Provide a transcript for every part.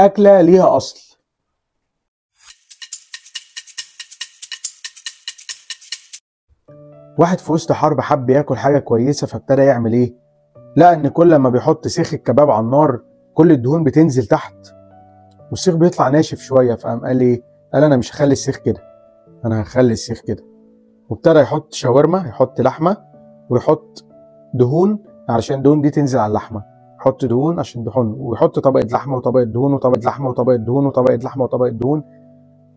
أكلة ليها أصل. واحد في وسط حرب حب ياكل حاجة كويسة، فابتدى يعمل ايه؟ لقى ان كل ما بيحط سيخ الكباب على النار كل الدهون بتنزل تحت والسيخ بيطلع ناشف شوية. فقام قال ايه؟ قال انا مش هخلي السيخ كده، انا هخلي السيخ كده. وابتدى يحط شاورما، يحط لحمة ويحط دهون علشان الدهون دي تنزل على اللحمة، يحط دهون عشان دهون، ويحط طبقة لحمة وطبقة دهون وطبقة لحمة وطبقة دهون وطبقة لحمة وطبقة دهون،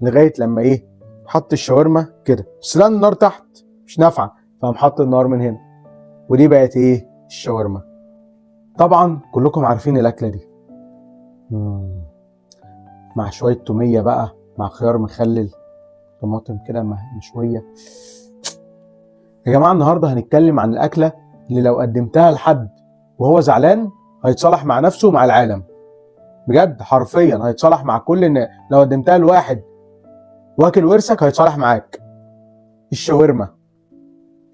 لغاية لما ايه؟ حط الشاورما كده، بس لقى النار تحت مش نافعة، فقام حط النار من هنا، ودي بقت ايه؟ الشاورما. طبعا كلكم عارفين الاكله دي. مع شويه توميه بقى، مع خيار مخلل، طماطم كده مشويه. يا جماعه النهارده هنتكلم عن الاكله اللي لو قدمتها لحد وهو زعلان هيتصالح مع نفسه ومع العالم. بجد حرفيا هيتصالح مع كل الناس. لو قدمتها لواحد واكل ورثك هيتصالح معاك. الشاورما.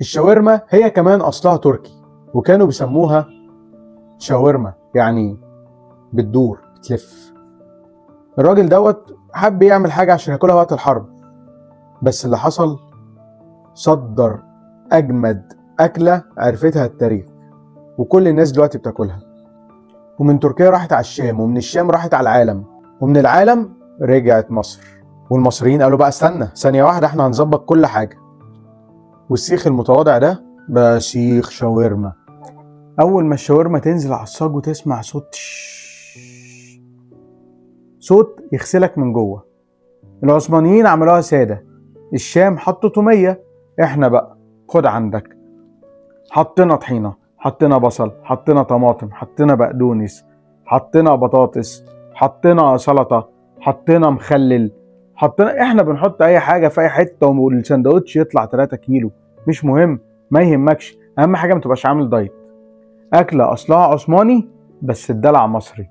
الشاورما هي كمان اصلها تركي، وكانوا بيسموها شاورما، يعني بتدور بتلف. الراجل دوت حب يعمل حاجة عشان ياكلها وقت الحرب، بس اللي حصل صدر أجمد أكلة عرفتها التاريخ وكل الناس دلوقتي بتاكلها. ومن تركيا راحت على الشام، ومن الشام راحت على العالم، ومن العالم رجعت مصر. والمصريين قالوا بقى استنى ثانية واحدة، احنا هنظبط كل حاجة. والسيخ المتواضع ده بقى سيخ شاورما. أول ما الشاورما تنزل على الصاج وتسمع صوت يغسلك من جوه. العثمانيين عملوها سادة، الشام حطوا تومية، احنا بقى خد عندك حطينا طحينة، حطينا بصل، حطينا طماطم، حطينا بقدونس، حطينا بطاطس، حطينا سلطة، حطينا مخلل، حطينا. احنا بنحط اي حاجة في اي حتة والسندوتش يطلع 3 كيلو، مش مهم، ما يهمكش، اهم حاجة ما تبقاش عامل دايت. اكلة اصلها عثماني بس الدلع مصري.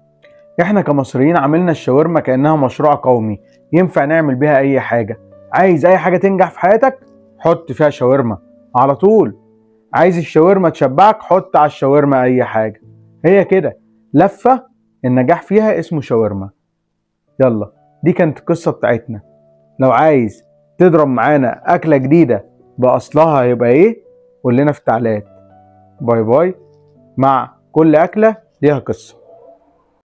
احنا كمصريين عملنا الشاورما كأنها مشروع قومي ينفع نعمل بيها اي حاجة. عايز اي حاجة تنجح في حياتك حط فيها شاورما على طول. عايز الشاورما تشبعك حط على الشاورما اي حاجة. هي كده لفة النجاح فيها اسمه شاورما. يلا دي كانت القصة بتاعتنا. لو عايز تضرب معانا اكلة جديدة باصلها هيبقى ايه قول لنا في التعليقات. باي باي. مع كل اكلة ليها قصة.